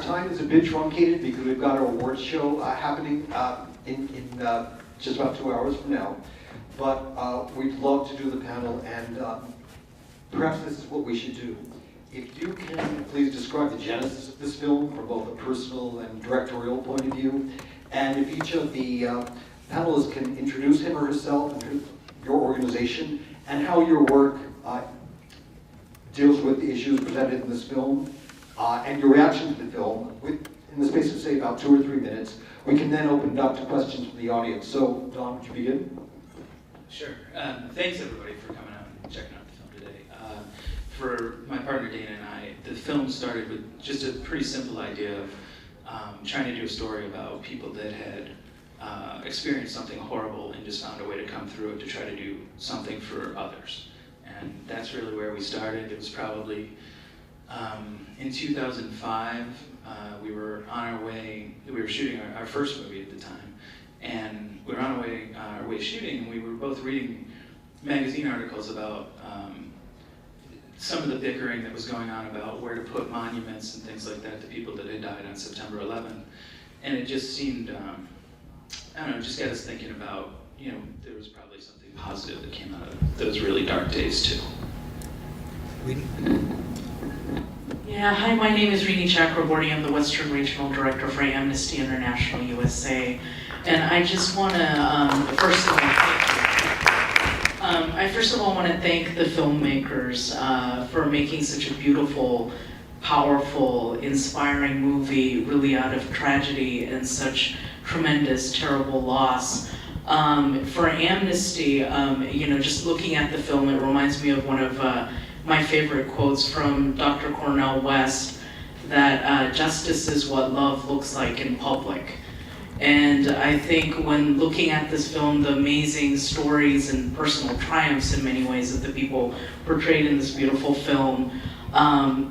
our time is a bit truncated because we've got our awards show happening in just about 2 hours from now. But we'd love to do the panel, and perhaps this is what we should do. If you can please describe the genesis of this film from both a personal and directorial point of view, and if each of the panelists can introduce him or herself and your organization, and how your work deals with the issues presented in this film, and your reaction to the film, in the space of, say, about 2 or 3 minutes. We can then open it up to questions from the audience. So, Don, would you begin? Sure. Thanks, everybody, for coming out and checking out the film today. For my partner, Dana, and I, the film started with just a pretty simple idea of trying to do a story about people that had experienced something horrible and just found a way to come through it to try to do something for others. And that's really where we started. It was probably in 2005. We were on our way, we were shooting our first movie at the time, and we were on our way shooting, and we were both reading magazine articles about some of the bickering that was going on about where to put monuments and things like that to people that had died on September 11th. And it just seemed, I don't know, just got us thinking about, you know, there was probably something positive that came out of those really dark days too. Yeah, hi, my name is Rini Chakraborty. I'm the Western Regional Director for Amnesty International USA. And I just want to, first of all, want to thank the filmmakers for making such a beautiful, powerful, inspiring movie, really out of tragedy and such tremendous, terrible loss. For Amnesty, you know, just looking at the film, it reminds me of one of my favorite quotes from Dr. Cornel West, that justice is what love looks like in public. And I think when looking at this film, the amazing stories and personal triumphs in many ways that the people portrayed in this beautiful film,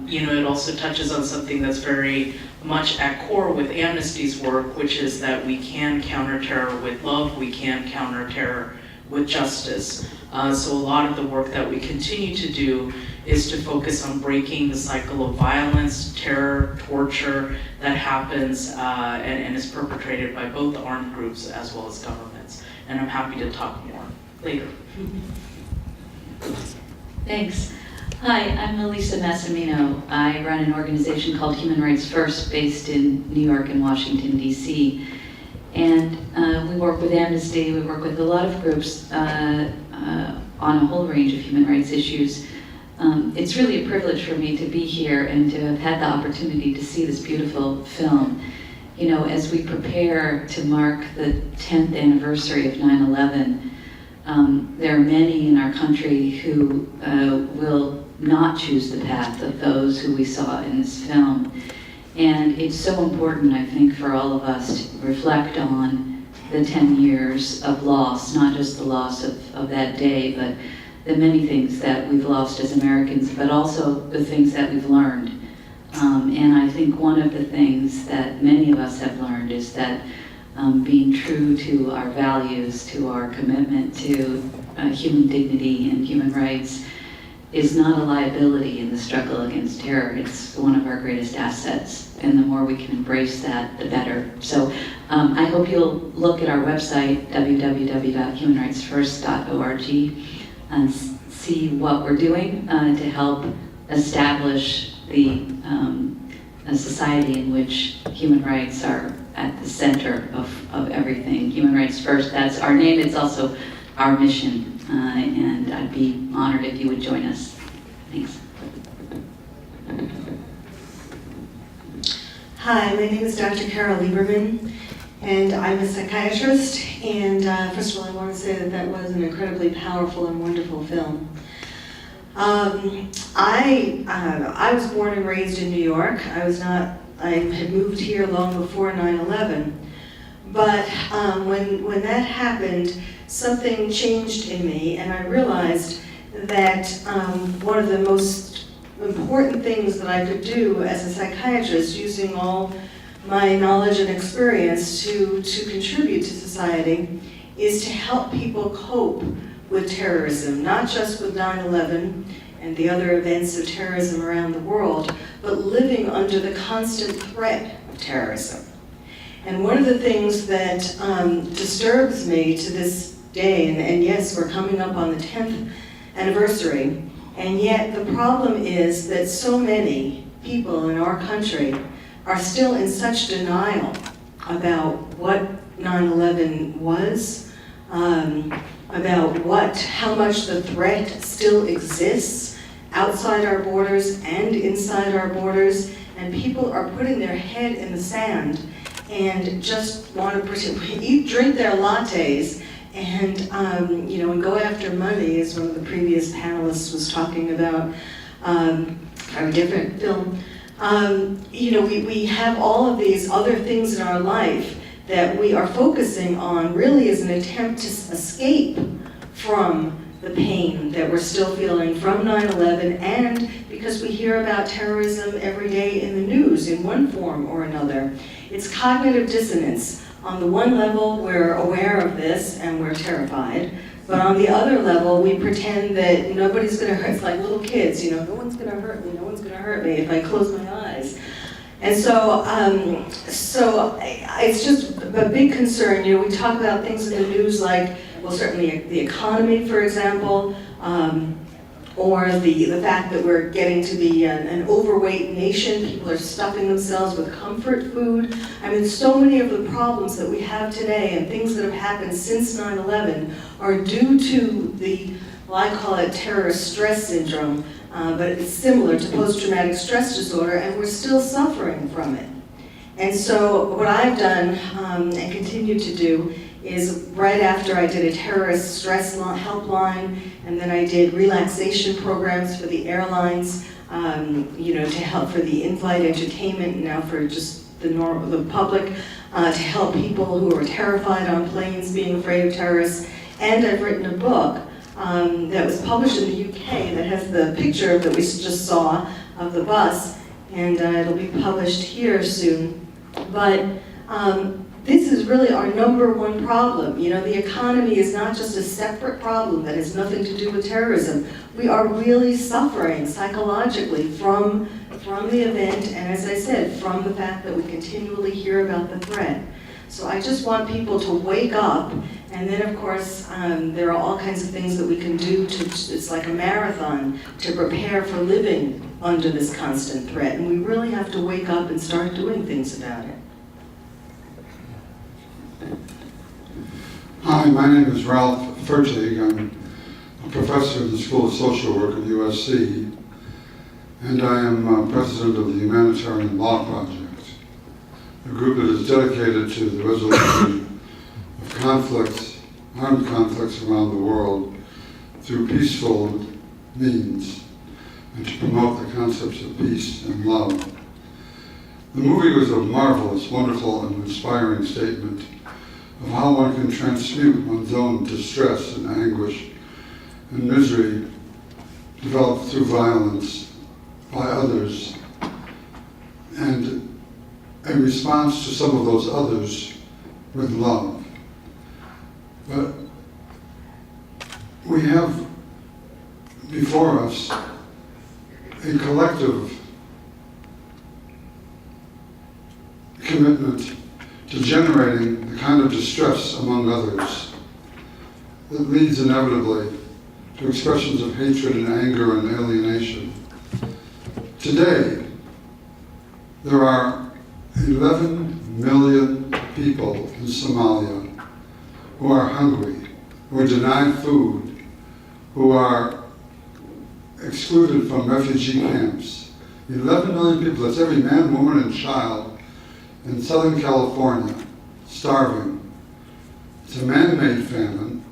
you know, it also touches on something that's very much at core with Amnesty's work, which is that we can counter terror with love, we can counter terror with justice. So a lot of the work that we continue to do is to focus on breaking the cycle of violence, terror, torture that happens and is perpetrated by both armed groups as well as governments. And I'm happy to talk more later. Thanks. Hi, I'm Elisa Massimino. I run an organization called Human Rights First, based in New York and Washington, D.C. And we work with Amnesty, we work with a lot of groups on a whole range of human rights issues. It's really a privilege for me to be here and to have had the opportunity to see this beautiful film. You know, as we prepare to mark the 10th anniversary of 9/11, there are many in our country who will not choose the path of those who we saw in this film. And it's so important, I think, for all of us to reflect on the 10 years of loss, not just the loss of that day, but the many things that we've lost as Americans, but also the things that we've learned. And I think one of the things that many of us have learned is that being true to our values, to our commitment to human dignity and human rights, is not a liability in the struggle against terror. It's one of our greatest assets, and the more we can embrace that, the better. So I hope you'll look at our website, www.humanrightsfirst.org, and see what we're doing to help establish a society in which human rights are at the center of everything. Human Rights First, that's our name, it's also our mission. And I'd be honored if you would join us. Thanks. Hi, my name is Dr. Carol Lieberman, and I'm a psychiatrist. And first of all, I want to say that that was an incredibly powerful and wonderful film. I was born and raised in New York. I had moved here long before 9/11. But when that happened, something changed in me, and I realized that one of the most important things that I could do as a psychiatrist, using all my knowledge and experience to contribute to society, is to help people cope with terrorism, not just with 9/11 and the other events of terrorism around the world, but living under the constant threat of terrorism. And one of the things that disturbs me to this day, and yes, we're coming up on the 10th anniversary, and yet the problem is that so many people in our country are still in such denial about what 9/11 was, about how much the threat still exists outside our borders and inside our borders, and people are putting their head in the sand and just want to drink their lattes and and go after money, as one of the previous panelists was talking about, a different film. We have all of these other things in our life that we are focusing on really as an attempt to escape from the pain that we're still feeling from 9/11, and because we hear about terrorism every day in the news in one form or another. It's cognitive dissonance. On the one level, we're aware of this and we're terrified, but on the other level, we pretend that nobody's going to hurt. It's like little kids, no one's going to hurt me, no one's going to hurt me if I close my eyes. And so it's just a big concern. We talk about things in the news like, well, certainly the economy, for example, or the fact that we're getting to be an overweight nation. People are stuffing themselves with comfort food. I mean, so many of the problems that we have today and things that have happened since 9/11 are due to well, I call it terrorist stress syndrome, but it's similar to post-traumatic stress disorder, and we're still suffering from it. And so what I've done and continue to do is, right after I did a terrorist stress helpline, and then I did relaxation programs for the airlines, to help for the in-flight entertainment, and now for just the public, to help people who are terrified on planes, being afraid of terrorists. And I've written a book that was published in the UK that has the picture that we just saw of the bus, and it'll be published here soon. But this is really our number one problem. The economy is not just a separate problem that has nothing to do with terrorism. We are really suffering psychologically from the event, and as I said, from the fact that we continually hear about the threat. So I just want people to wake up, and then of course there are all kinds of things that we can do it's like a marathon, to prepare for living under this constant threat, and we really have to wake up and start doing things about it. Hi, my name is Ralph Fertig. I'm a professor in the School of Social Work at USC, and I am president of the Humanitarian Law Project, a group that is dedicated to the resolution of conflicts, armed conflicts around the world through peaceful means, and to promote the concepts of peace and love. The movie was a marvelous, wonderful, and inspiring statement of how one can transmute one's own distress and anguish and misery developed through violence by others, and a response to some of those others with love. But we have before us a collective commitment to generating the kind of distress among others that leads inevitably to expressions of hatred and anger and alienation. Today, there are 11 million people in Somalia who are hungry, who are denied food, who are excluded from refugee camps. 11 million people, that's every man, woman, and child in Southern California, starving. It's a man-made famine,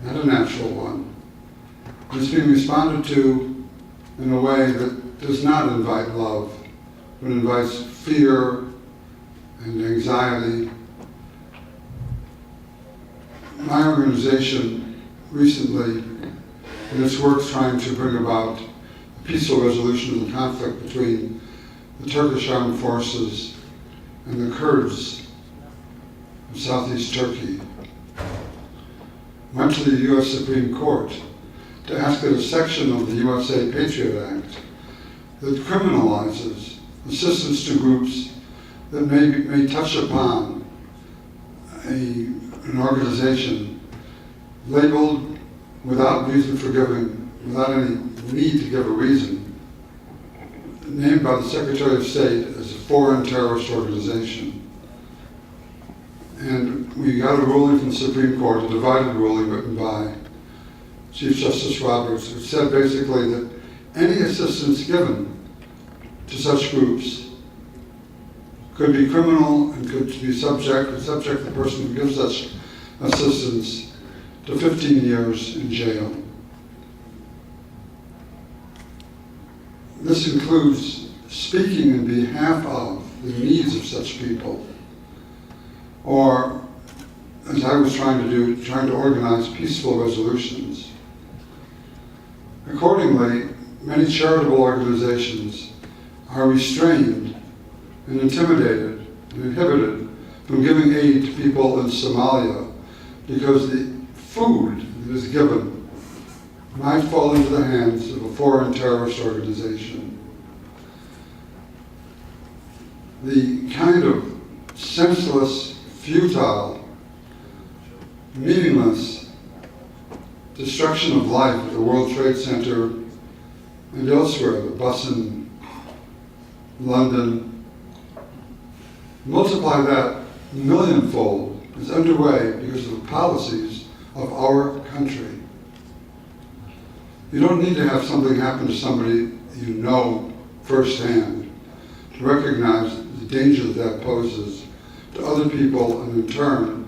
not a natural one. It's being responded to in a way that does not invite love, but invites fear and anxiety. My organization recently, in its work trying to bring about a peaceful resolution of the conflict between the Turkish armed forces and the Kurds of southeast Turkey, went to the U.S. Supreme Court to ask that a section of the USA Patriot Act that criminalizes assistance to groups that may touch upon an organization labeled without reason for giving, without any need to give a reason, named by the Secretary of State as a foreign terrorist organization. And we got a ruling from the Supreme Court, a divided ruling written by Chief Justice Roberts, which said basically that any assistance given to such groups could be criminal and could be subject the person who gives such assistance to 15 years in jail. This includes speaking in behalf of the needs of such people, or, as I was trying to do, trying to organize peaceful resolutions. Accordingly, many charitable organizations are restrained and intimidated and inhibited from giving aid to people in Somalia because the food that is given might fall into the hands of a foreign terrorist organization. The kind of senseless, futile, meaningless destruction of life at the World Trade Center and elsewhere, the bus in London, multiply that millionfold, is underway because of the policies of our country. You don't need to have something happen to somebody you know firsthand to recognize the danger that poses to other people, and in turn,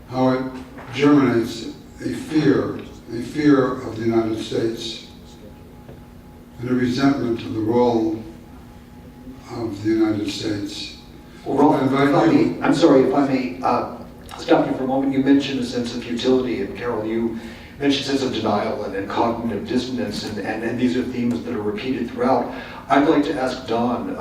how it germinates a fear of the United States and a resentment of the role of the United States. Well, Rolf, I'm sorry, if I may stop you for a moment. You mentioned a sense of futility, and Carol, you mentioned sense of denial and cognitive dissonance, and these are themes that are repeated throughout. I'd like to ask Don,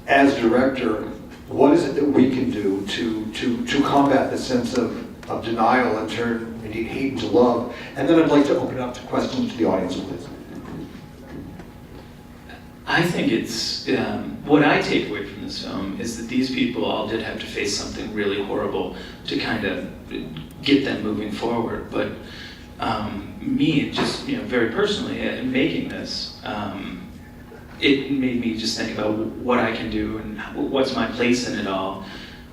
as director, what is it that we can do to combat the sense of denial and turn indeed hate into love? And then I'd like to open it up to questions to the audience, please. I think it's, what I take away from this film is that these people all did have to face something really horrible to kind of get them moving forward. But me, just very personally, in making this, it made me just think about what I can do and what's my place in it all.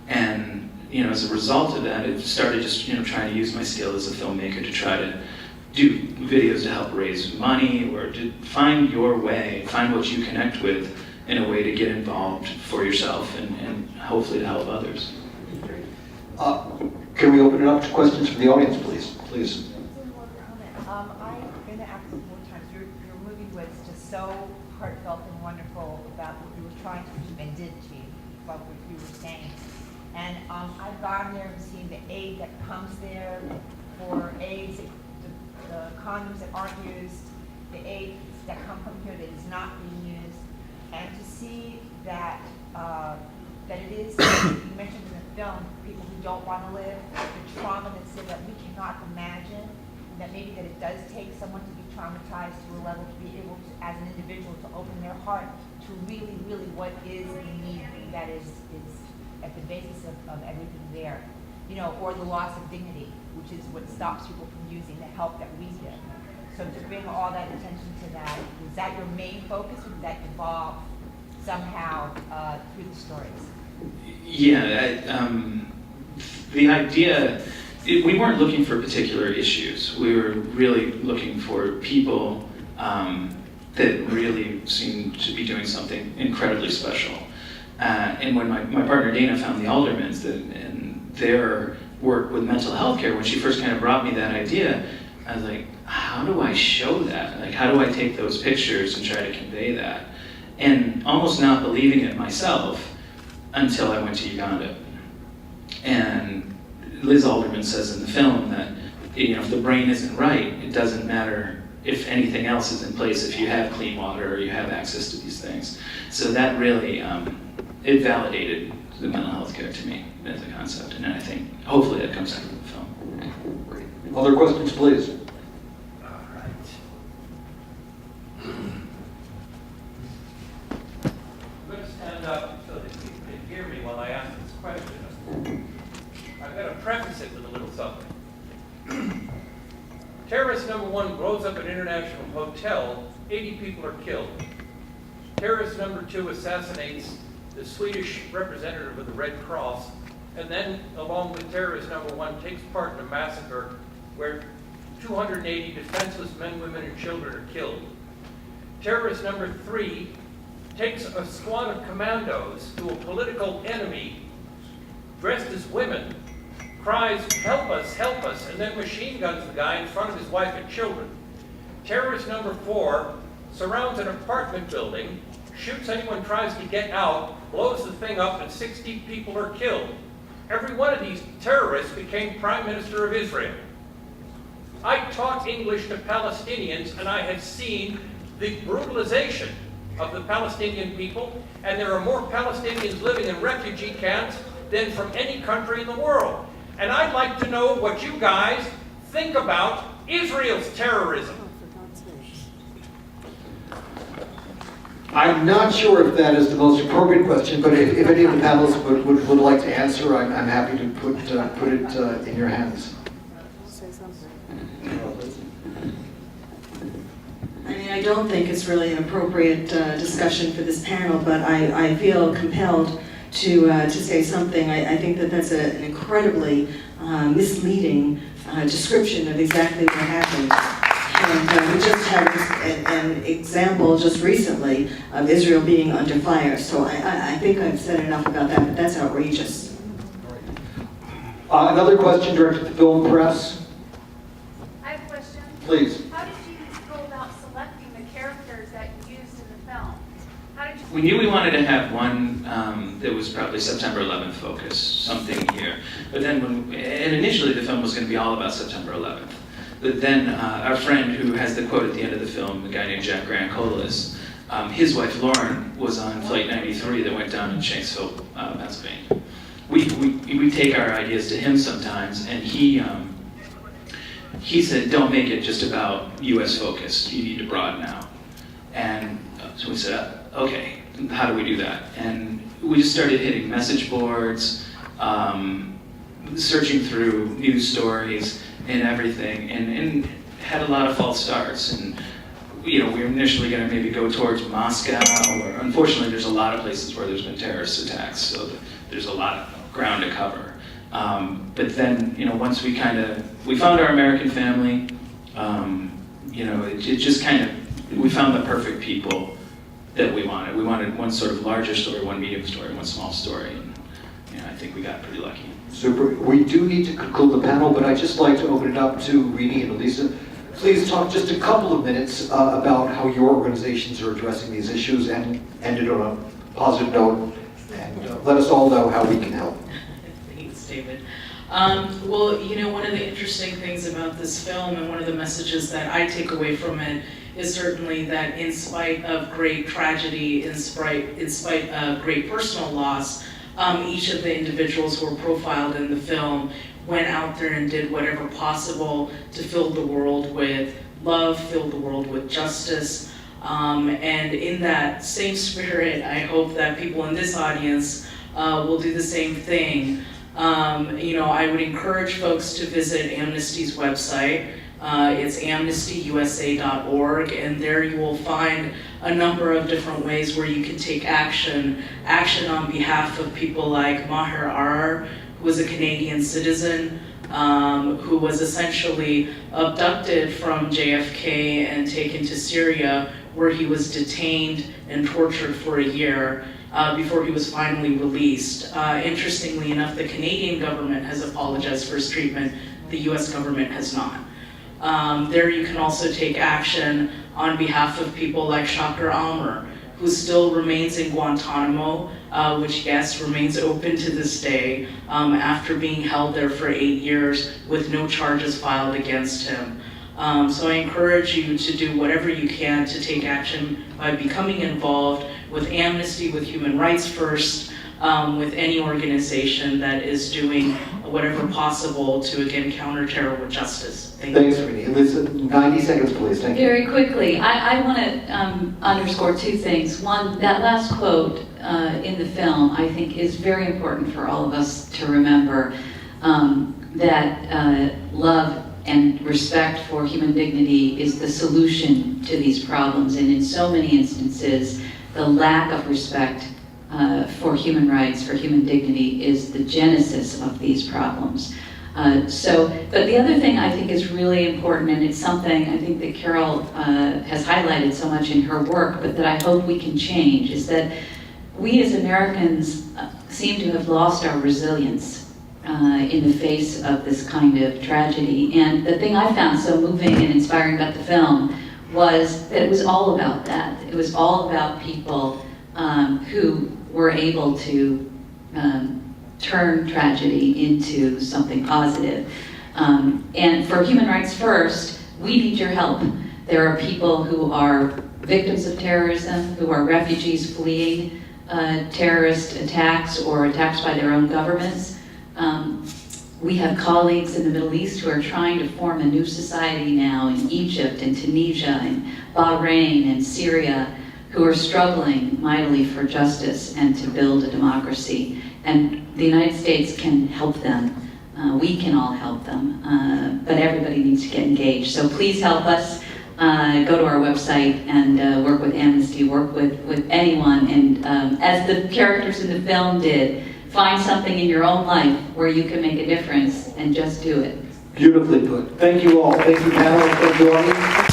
And as a result of that, it started just trying to use my skill as a filmmaker to try to do videos to help raise money, or to find your way, find what you connect with in a way to get involved for yourself and hopefully to help others. Can we open it up to questions from the audience, please? Please. I've been to Africa more times. Your movie was just so heartfelt and wonderful about what you were trying to achieve and did achieve, about what you were saying. And I've gone there and seen the aid that comes there for AIDS, the condoms that aren't used, the aid that come from here that is not being used, and to see that that it is, you mentioned in the film, people who don't want to live, the trauma that's there that we cannot imagine, and that maybe that it does take someone to be traumatized to a level to be able to, as an individual, to open their heart to really, really what is the need that is at the basis of everything there. Or the loss of dignity, which is what stops people from using the help that we give. So to bring all that attention to that, is that your main focus, or did that evolve somehow through the stories? Yeah, the idea, we weren't looking for particular issues. We were really looking for people that really seemed to be doing something incredibly special. And when my partner Dana found the Aldermans and their work with mental health care, when she first kind of brought me that idea, I was like, how do I show that? Like, how do I take those pictures and try to convey that? And almost not believing it myself until I went to Uganda. And Liz Alderman says in the film that if the brain isn't right, it doesn't matter if anything else is in place, if you have clean water or you have access to these things. So that really, it validated the mental health care to me as a concept, and I think hopefully that comes out of the film. Great. Other questions, please? Terrorist number 1 blows up an international hotel, 80 people are killed. Terrorist number 2 assassinates the Swedish representative of the Red Cross, and then, along with terrorist number 1, takes part in a massacre where 280 defenseless men, women, and children are killed. Terrorist number 3 takes a squad of commandos to a political enemy dressed as women, cries, help us, and then machine guns the guy in front of his wife and children. Terrorist number 4 surrounds an apartment building, shoots anyone who tries to get out, blows the thing up, and 60 people are killed. Every one of these terrorists became Prime Minister of Israel. I taught English to Palestinians, and I have seen the brutalization of the Palestinian people, and there are more Palestinians living in refugee camps than from any country in the world. And I'd like to know what you guys think about Israel's terrorism. I'm not sure if that is the most appropriate question, but if any of the panelists would like to answer, I'm happy to put it in your hands. I mean, I don't think it's really an appropriate discussion for this panel, but I feel compelled to say something. I think that that's an incredibly misleading description of exactly what happened. And we just had an example just recently of Israel being under fire. So I think I've said enough about that, but that's outrageous. Another question directed to the film press. I have a question. Please. How did you go about selecting the characters that you used in the film? How did you? We knew we wanted to have one that was probably September 11th focus, something here. But then, and initially the film was going to be all about September 11th. But then our friend who has the quote at the end of the film, a guy named Jack Grancolis, his wife Lauren was on Flight 93 that went down in Shanksville, Pennsylvania. We take our ideas to him sometimes, and he said, don't make it just about U.S. focus, you need to broaden out. And so we said, okay, how do we do that? And we just started hitting message boards, searching through news stories and everything, and had a lot of false starts. And we were initially going to maybe go towards Moscow, or unfortunately there's a lot of places where there's been terrorist attacks, so there's a lot of ground to cover. But then, once we found our American family, it just we found the perfect people that we wanted. We wanted one sort of larger story, one medium story, one small story, and I think we got pretty lucky. Super. We do need to conclude the panel, but I'd just like to open it up to Rini and Elisa. Please talk just a couple of minutes about how your organizations are addressing these issues, and end it on a positive note, and let us all know how we can help. Thanks, David. Well, one of the interesting things about this film, and one of the messages that I take away from it, is certainly that in spite of great tragedy, in spite of great personal loss, each of the individuals who were profiled in the film went out there and did whatever possible to fill the world with love, fill the world with justice. And in that same spirit, I hope that people in this audience will do the same thing. I would encourage folks to visit Amnesty's website. It's amnestyusa.org, and there you will find a number of different ways where you can take action on behalf of people like Maher Arar, who was a Canadian citizen, who was essentially abducted from JFK and taken to Syria, where he was detained and tortured for a year before he was finally released. Interestingly enough, the Canadian government has apologized for his treatment, the US government has not. There you can also take action on behalf of people like Shakir Almer, who still remains in Guantanamo, which, yes, remains open to this day, after being held there for 8 years with no charges filed against him. So I encourage you to do whatever you can to take action by becoming involved with Amnesty, with Human Rights First, with any organization that is doing whatever possible to, again, counter terror with justice. Thanks, Rini. Elisa, 90 seconds, please. Thank you. Very quickly, I want to underscore two things. One, that last quote in the film, I think, is very important for all of us to remember, that love and respect for human dignity is the solution to these problems. And in so many instances, the lack of respect for human rights, for human dignity, is the genesis of these problems. But the other thing I think is really important, and it's something I think that Carol has highlighted so much in her work, but that I hope we can change, is that we as Americans seem to have lost our resilience in the face of this kind of tragedy. And the thing I found so moving and inspiring about the film was that it was all about that. It was all about people who were able to turn tragedy into something positive. And for Human Rights First, we need your help. There are people who are victims of terrorism, who are refugees fleeing terrorist attacks or attacks by their own governments. We have colleagues in the Middle East who are trying to form a new society now in Egypt and Tunisia and Bahrain and Syria, who are struggling mightily for justice and to build a democracy. And the United States can help them. We can all help them, but everybody needs to get engaged. So please help us. Go to our website and work with Amnesty, work with anyone. And as the characters in the film did, find something in your own life where you can make a difference and just do it. Beautifully put. Thank you all. Thank you, panel. Thank you, audience.